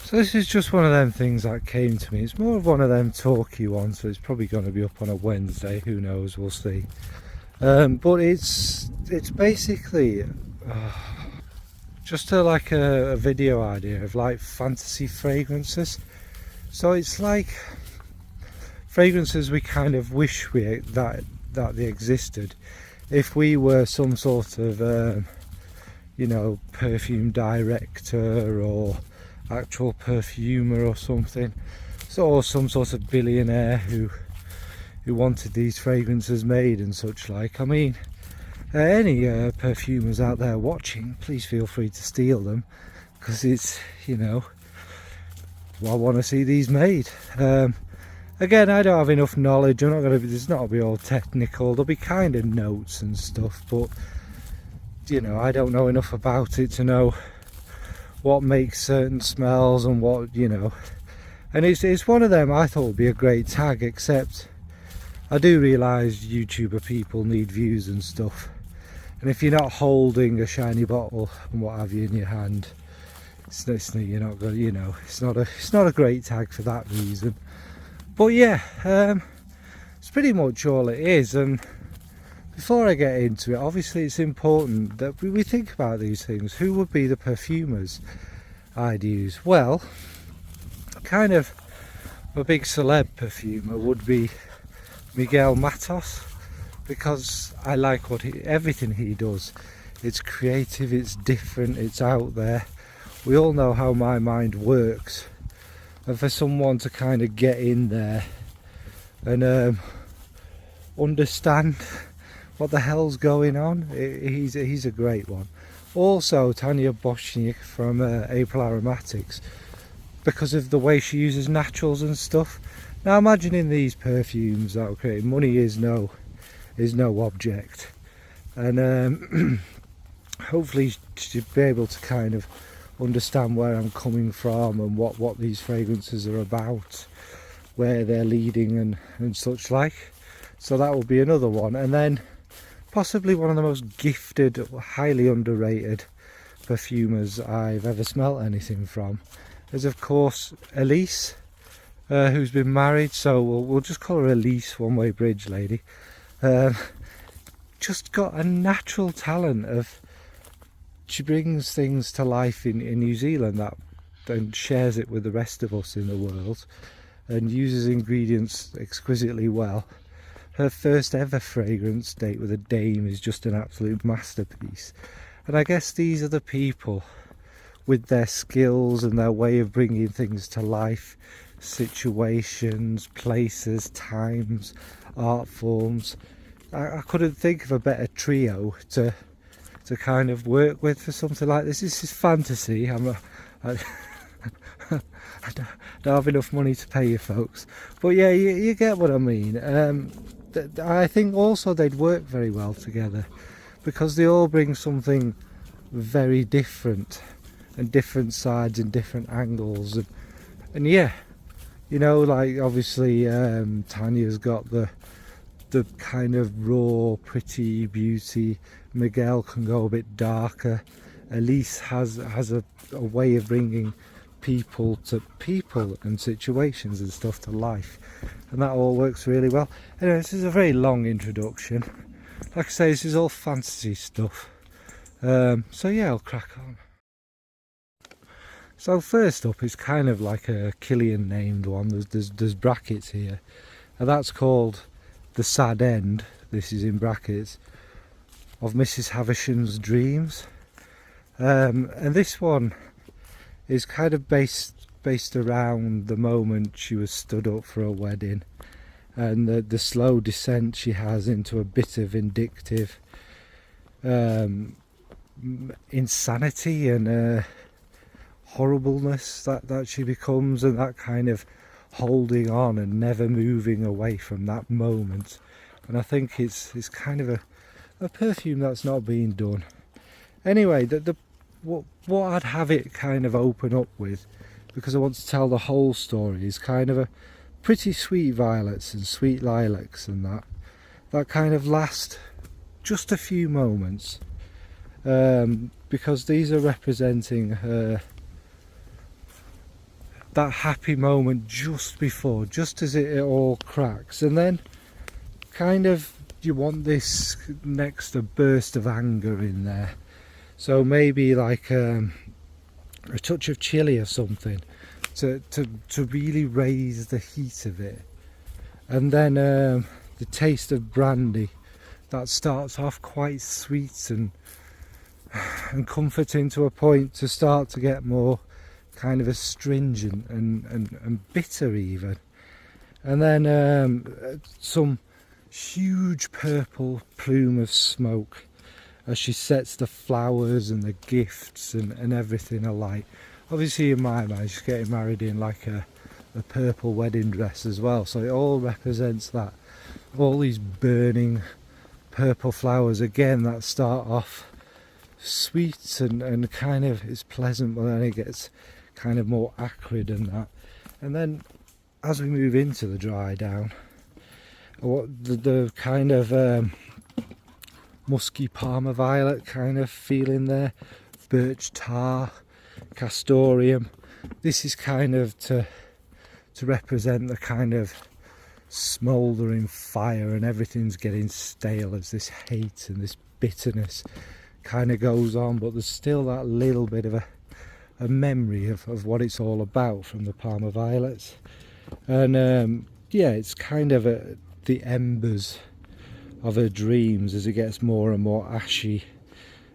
So this is just one of them things that came to me. It's more of one of them talky ones, so it's probably going to be up on a Wednesday, who knows, we'll see. But it's basically just like a video idea of like fantasy fragrances. So it's like fragrances we kind of wish that they existed if we were some sort of you know, perfume director or actual perfumer or something, so, or some sort of billionaire who wanted these fragrances made and such like. I mean, any perfumers out there watching, please feel free to steal them, because it's, you know, I want to see these made. Again, I don't have enough knowledge. I'm not going to be, it's not going to be all technical. There'll be kind of notes and stuff, but you know, I don't know enough about it to know what makes certain smells and what, you know. And it's one of them I thought would be a great tag, except I do realise YouTuber people need views and stuff, and if you're not holding a shiny bottle and what have you in your hand, you're not going, you know, it's not a great tag for that reason. But yeah, it's pretty much all it is. And before I get into it, obviously it's important that we think about these things. Who would be the perfumers I'd use? Well, kind of a big celeb perfumer would be Miguel Matos, because I like everything he does. It's creative, it's different, it's out there. We all know how my mind works, and for someone to kind of get in there and understand what the hell's going on, he's a great one. Also Tanja from aprilaromatics, because of the way she uses naturals and stuff. Now imagining these perfumes that are created, money is no object, and hopefully she'll be able to kind of understand where I'm coming from and what these fragrances are about, where they're leading and such like. So that will be another one. And then possibly one of the most gifted, highly underrated perfumers I've ever smelt anything from is of course Elise, who's been married, so we'll just call her Elise, one way bridge lady. Just got a natural talent of, she brings things to life in New Zealand that and shares it with the rest of us in the world, and uses ingredients exquisitely well. Her first ever fragrance, Date with a Dame, is just an absolute masterpiece. And I guess these are the people with their skills and their way of bringing things to life, situations, places, times, art forms. I couldn't think of a better trio to kind of work with for something like this. This is fantasy. I don't have enough money to pay you folks, but yeah, you get what I mean. I think also they'd work very well together, because they all bring something very different, and different sides and different angles, and yeah, you know, like obviously Tanya's got the kind of raw, pretty beauty. Miguel can go a bit darker. Elise has a way of bringing people and situations and stuff to life, and that all works really well. Anyway, this is a very long introduction. Like I say, this is all fantasy stuff. So yeah, I'll crack on. So first up is kind of like a Killian named one. There's brackets here, and that's called The Sad End, this is in brackets, of Mrs. Havisham's Dreams. And this one is kind of based around the moment she was stood up for a wedding, and the slow descent she has into a bitter, vindictive insanity and horribleness that she becomes, and that kind of holding on and never moving away from that moment. And I think it's kind of a perfume that's not being done. Anyway, what I'd have it kind of open up with, because I want to tell the whole story, is kind of a pretty sweet violets and sweet lilacs, and that kind of last just a few moments, because these are representing her that happy moment just before, just as it all cracks, and then kind of you want this next a burst of anger in there. So maybe like a touch of chili or something to really raise the heat of it. And then the taste of brandy that starts off quite sweet and comforting to a point to start to get more kind of astringent and bitter even. And then some huge purple plume of smoke as she sets the flowers and the gifts and everything alight. Obviously in my mind she's getting married in like a purple wedding dress as well, so it all represents that. All these burning purple flowers again that start off sweet and kind of it's pleasant, but then it gets kind of more acrid and that. And then as we move into the dry down, what the kind of musky Parma violet kind of feeling there, birch tar, castoreum. This is kind of to represent the kind of smouldering fire, and everything's getting stale as this hate and this bitterness kind of goes on, but there's still that little bit of a memory of what it's all about from the Parma violets. And yeah, it's kind of the embers of her dreams as it gets more and more ashy,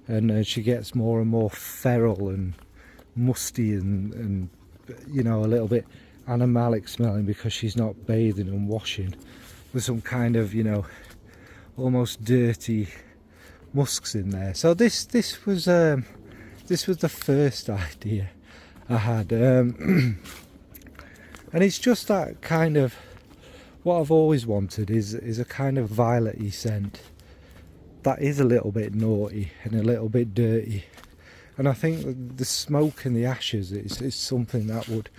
and she gets more and more feral and musty and you know, a little bit animalic smelling because she's not bathing and washing with some kind of, you know, almost dirty musks in there. So this was the first idea I had, and it's just that kind of what I've always wanted is a kind of violet-y scent that is a little bit naughty and a little bit dirty. And I think the smoke and the ashes is something that would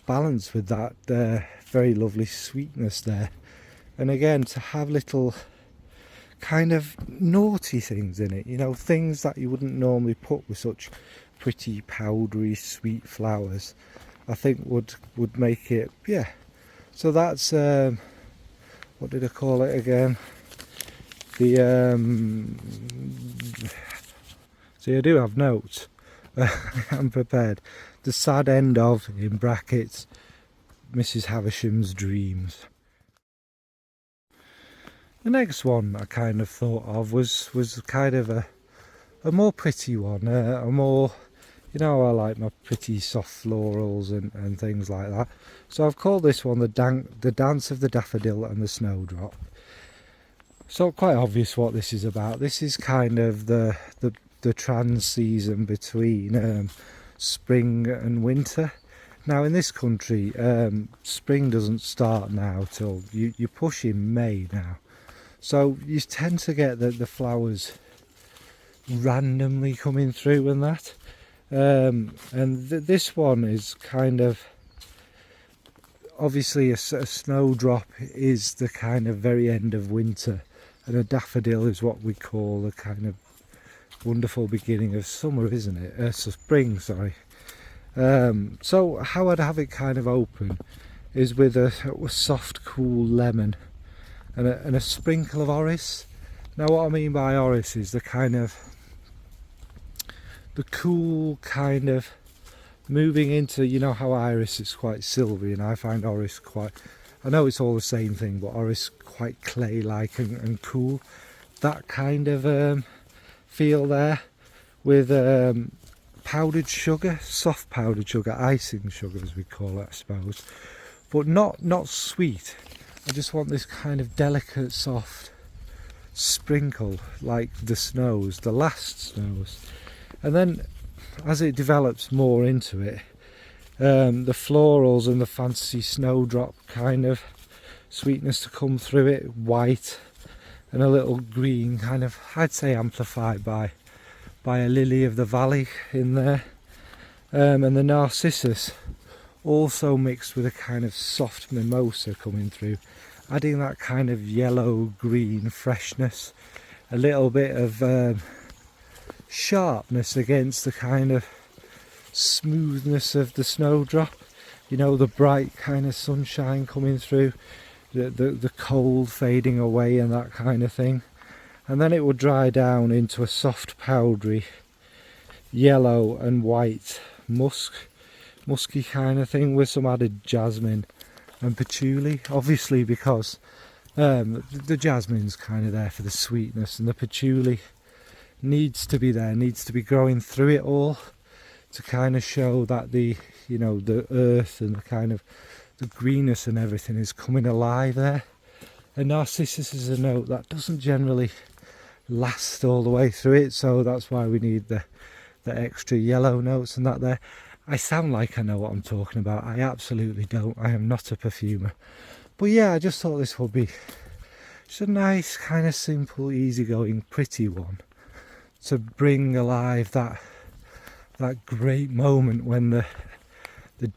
balance with that very lovely sweetness there. And again, to have little kind of naughty things in it, you know, things that you wouldn't normally put with such pretty powdery sweet flowers, I think would make it, yeah. So that's what did I call it again? The see, I do have notes. I'm prepared. The sad end of, in brackets, Mrs. Havisham's dreams. The next one I kind of thought of was kind of a more pretty one, a more, you know, I like my pretty soft florals and things like that. So I've called this one the Dance of the Daffodil and the Snowdrop. So quite obvious what this is about. This is kind of the trans season between spring and winter. Now in this country, spring doesn't start now till you push in May now. So you tend to get the flowers randomly coming through and that. This one is kind of, obviously a snowdrop is the kind of very end of winter, and a daffodil is what we call the kind of wonderful beginning of summer, isn't it? Spring, sorry. So how I'd have it kind of open is with a soft cool lemon and a sprinkle of orris. Now what I mean by orris is the kind of the cool kind of moving into, you know how iris is quite silvery and I find orris quite, I know it's all the same thing, but orris quite clay like and cool, that kind of feel there, with powdered sugar, soft powdered sugar, icing sugar as we call it I suppose, but not sweet. I just want this kind of delicate soft sprinkle like the snows, the last snows. And then as it develops more into it, the florals and the fancy snowdrop kind of sweetness to come through it, white and a little green, kind of, I'd say amplified by a lily of the valley in there, and the narcissus also mixed with a kind of soft mimosa coming through, adding that kind of yellow green freshness, a little bit of sharpness against the kind of smoothness of the snowdrop. you know, the bright kind of sunshine coming through, the cold fading away and that kind of thing. And then it will dry down into a soft powdery yellow and white musky kind of thing, with some added jasmine and patchouli, obviously, because the jasmine's kind of there for the sweetness, and the patchouli needs to be there, needs to be growing through it all to kind of show that the, you know, the earth and the kind of the greenness and everything is coming alive there. And narcissus is a note that doesn't generally last all the way through it, so that's why we need the extra yellow notes and that there. I sound like I know what I'm talking about. I absolutely don't. I am not a perfumer. But yeah, I just thought this would be just a nice, kind of simple, easygoing, pretty one to bring alive that great moment when the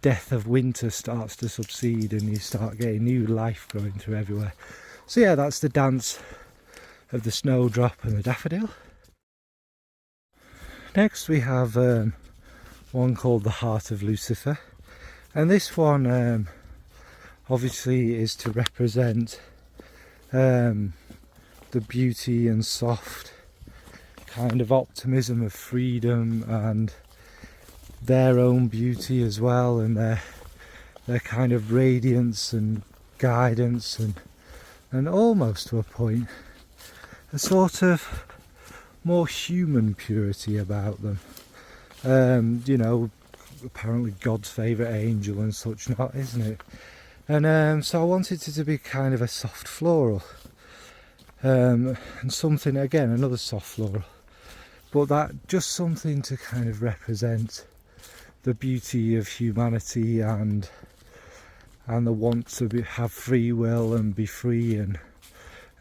death of winter starts to subside and you start getting new life growing through everywhere. So yeah, that's the dance of the snowdrop and the daffodil. Next we have one called the Heart of Lucifer, and this one obviously is to represent the beauty and soft kind of optimism of freedom and their own beauty as well, and their kind of radiance and guidance and almost to a point a sort of more human purity about them. You know, apparently God's favourite angel and such not, isn't it? And so I wanted it to be kind of a soft floral, and something, again, another soft floral, but that just something to kind of represent the beauty of humanity and the want to have free will and be free and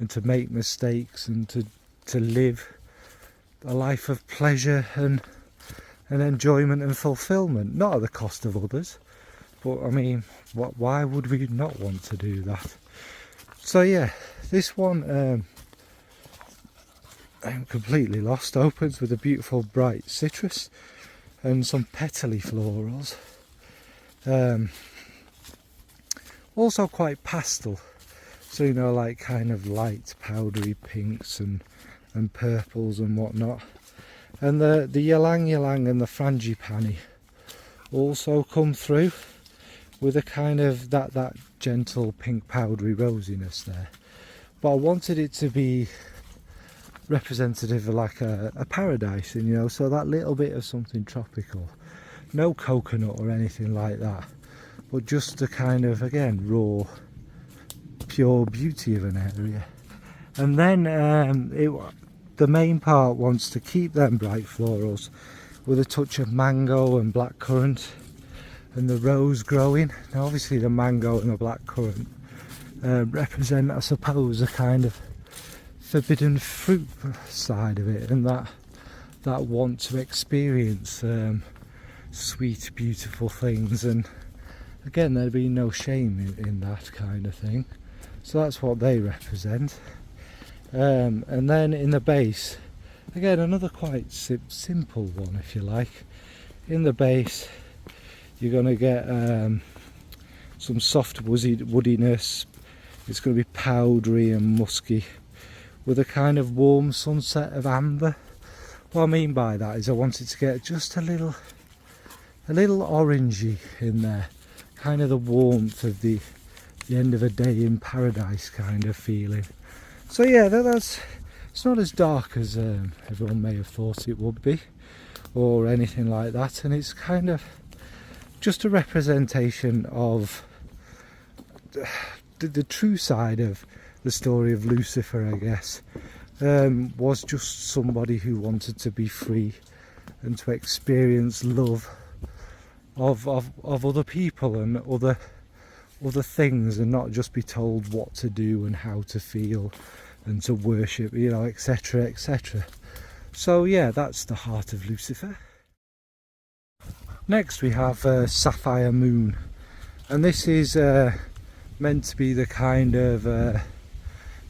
to make mistakes and to live a life of pleasure and enjoyment and fulfillment, not at the cost of others. But I mean, why would we not want to do that? So yeah, this one I'm completely lost. Opens with a beautiful bright citrus and some petally florals. Also quite pastel, so you know, like kind of light powdery pinks and purples and whatnot. And the ylang ylang and the frangipani also come through with a kind of that gentle pink powdery rosiness there. But I wanted it to be representative of like a paradise, and you know, so that little bit of something tropical, no coconut or anything like that, but just the kind of, again, raw, pure beauty of an area. And then the main part wants to keep them bright florals with a touch of mango and blackcurrant and the rose growing. Now obviously the mango and the blackcurrant represent, I suppose, a kind of forbidden fruit side of it, and that want to experience sweet, beautiful things. And again, there'd be no shame in that kind of thing. So that's what they represent. And then in the base, again, another quite simple one, if you like. In the base, you're going to get some soft woodiness. It's going to be powdery and musky with a kind of warm sunset of amber. What I mean by that is I wanted to get just a little orangey in there, kind of the warmth of the end of a day in paradise kind of feeling. So yeah, it's not as dark as everyone may have thought it would be or anything like that, and it's kind of just a representation of the true side of the story of Lucifer, I guess. Was just somebody who wanted to be free and to experience love of other people and other things, and not just be told what to do and how to feel and to worship, you know, etc, etc. So yeah, that's the Heart of Lucifer. Next we have Sapphire Moon, and this is meant to be the kind of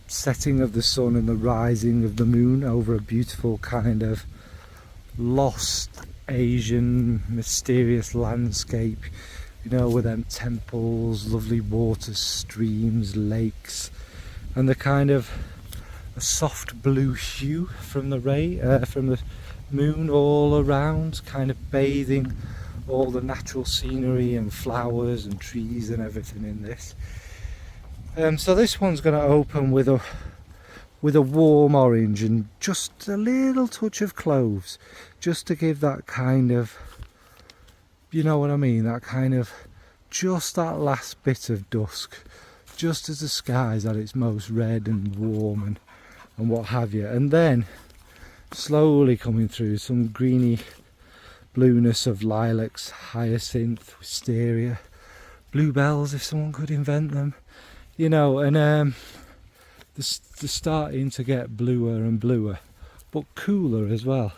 setting of the sun and the rising of the moon over a beautiful kind of lost Asian mysterious landscape you know, with them temples, lovely water, streams, lakes, and the kind of a soft blue hue from the moon all around, kind of bathing all the natural scenery and flowers and trees and everything in this. So this one's going to open with a warm orange and just a little touch of cloves, just to give that kind of, you know what I mean, that kind of, just that last bit of dusk, just as the sky's at its most red and warm and what have you. And then slowly coming through some greeny blueness of lilacs, hyacinth, wisteria, bluebells if someone could invent them, you know. And they're starting to get bluer and bluer, but cooler as well.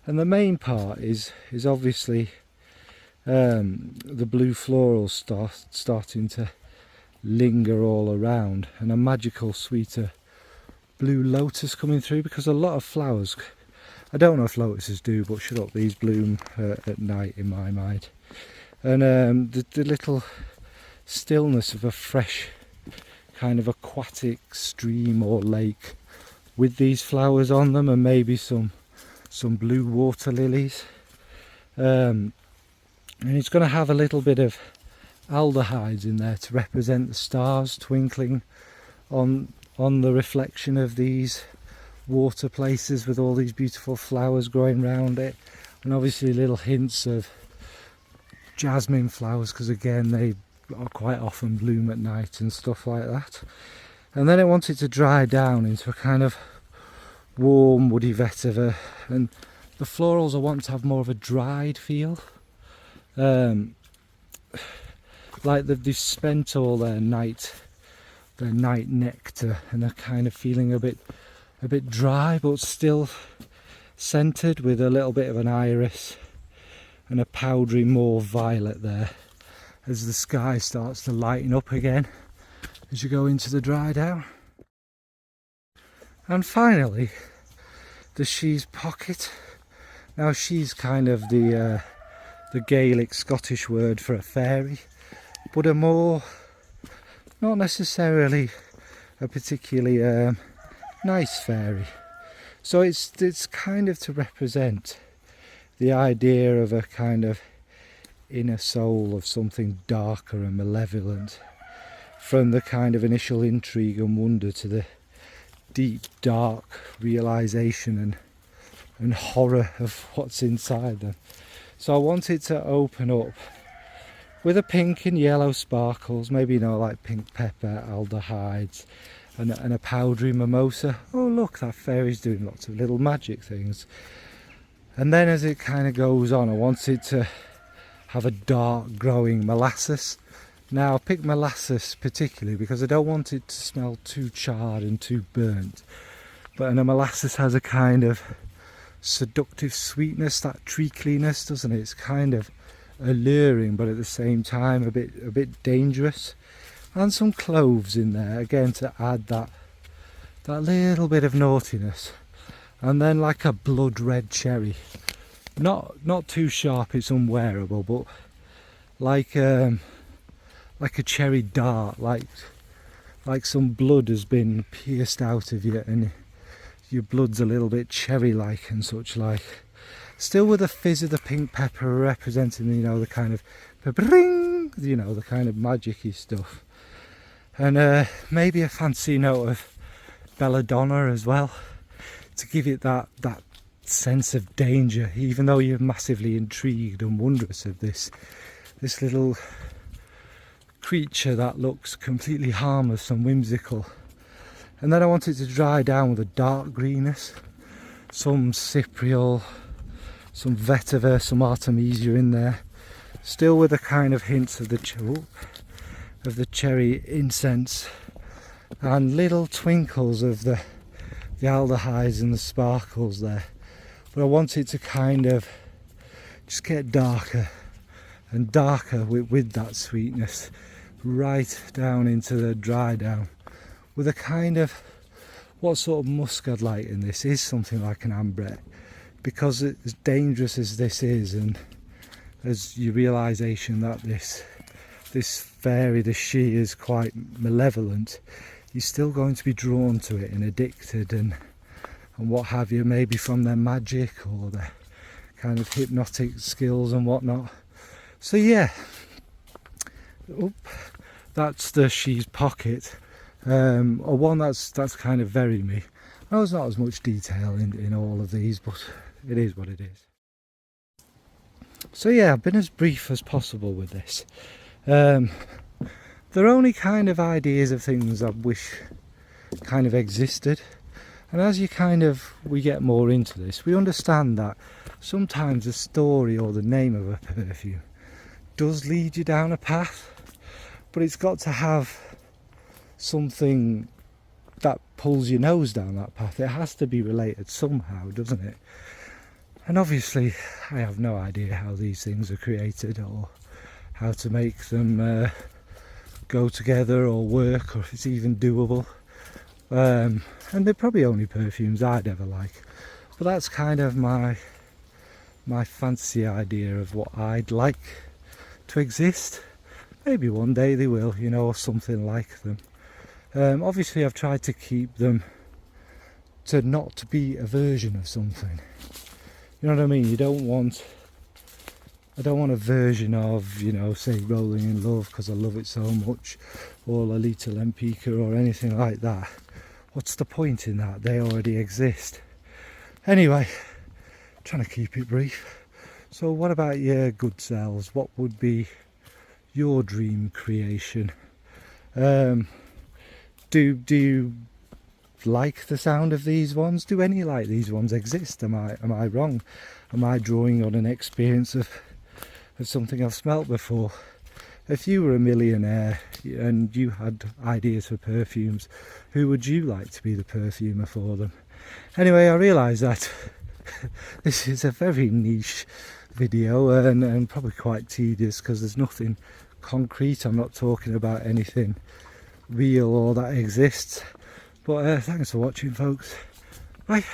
And the main part is obviously the blue florals starting to linger all around, and a magical sweeter blue lotus coming through, because a lot of flowers, I don't know if lotuses do, but shut up, these bloom at night in my mind. And the little stillness of a fresh kind of aquatic stream or lake with these flowers on them, and maybe some blue water lilies. And it's going to have a little bit of aldehydes in there to represent the stars twinkling on the reflection of these water places with all these beautiful flowers growing around it. And obviously little hints of jasmine flowers, because again they are quite often bloom at night and stuff like that. And then I want it to dry down into a kind of warm woody vetiver, and the florals I want to have more of a dried feel, like they've spent all their night nectar and are kind of feeling a bit dry, but still scented, with a little bit of an iris and a powdery more violet there, as the sky starts to lighten up again as you go into the dry down. And finally, the she's pocket. Now she's kind of the Gaelic Scottish word for a fairy, but a more, not necessarily a particularly nice fairy. So it's kind of to represent the idea of a kind of inner soul of something darker and malevolent, from the kind of initial intrigue and wonder to the deep dark realization and horror of what's inside them. So I want it to open up with a pink and yellow sparkles, maybe, you know, like pink pepper, aldehydes, and a powdery mimosa. Oh look, that fairy's doing lots of little magic things. And then as it kind of goes on, I want it to have a dark growing molasses. Now I picked molasses particularly because I don't want it to smell too charred and too burnt, but a molasses has a kind of seductive sweetness, that treacliness, doesn't it? It's kind of alluring, but at the same time a bit dangerous. And some cloves in there again to add that little bit of naughtiness. And then like a blood red cherry, not too sharp, it's unwearable, but like a cherry dart, like some blood has been pierced out of you and your blood's a little bit cherry like and such like. Still with the fizz of the pink pepper representing, you know, the kind of pepper-ring, you know, the kind of magic-y stuff. And maybe a fancy note of belladonna as well, to give it that sense of danger, even though you're massively intrigued and wondrous of this little creature that looks completely harmless and whimsical. And then I want it to dry down with a dark greenness, some cypriol, some vetiver, some artemisia in there, still with a kind of hints of the cherry incense and little twinkles of the aldehydes and the sparkles there. But I want it to kind of just get darker and darker with that sweetness, right down into the dry down, with a kind of, what sort of musk I'd like in this is something like an ambrette, because as dangerous as this is, and as your realization that this this fairy, this she is quite malevolent, you're still going to be drawn to it and addicted and what have you, maybe from their magic or their kind of hypnotic skills and whatnot. So yeah, that's the she's pocket, or one that's kind of very me. I know there's not as much detail in all of these, but it is what it is. So yeah, I've been as brief as possible with this. They're only kind of ideas of things I wish kind of existed. And as we get more into this, we understand that sometimes the story or the name of a perfume does lead you down a path, but it's got to have something that pulls your nose down that path. It has to be related somehow, doesn't it? And obviously I have no idea how these things are created or how to make them go together or work, or if it's even doable. And they're probably only perfumes I'd ever like, but that's kind of my fancy idea of what I'd like to exist. Maybe one day they will, you know, or something like them. Obviously I've tried to keep them to not to be a version of something, you know what I mean? I don't want a version of, you know, say Rolling in Love because I love it so much, or Lolita Lempicka or anything like that. What's the point in that? They already exist. Anyway, trying to keep it brief. So what about your good selves? What would be your dream creation? Do you like the sound of these ones? Do any like these ones exist? Am I wrong? Am I drawing on an experience of something I've smelt before? If you were a millionaire and you had ideas for perfumes, who would you like to be the perfumer for them? Anyway, I realise that this is a very niche video and probably quite tedious because there's nothing concrete. I'm not talking about anything real or that exists. But thanks for watching, folks. Bye.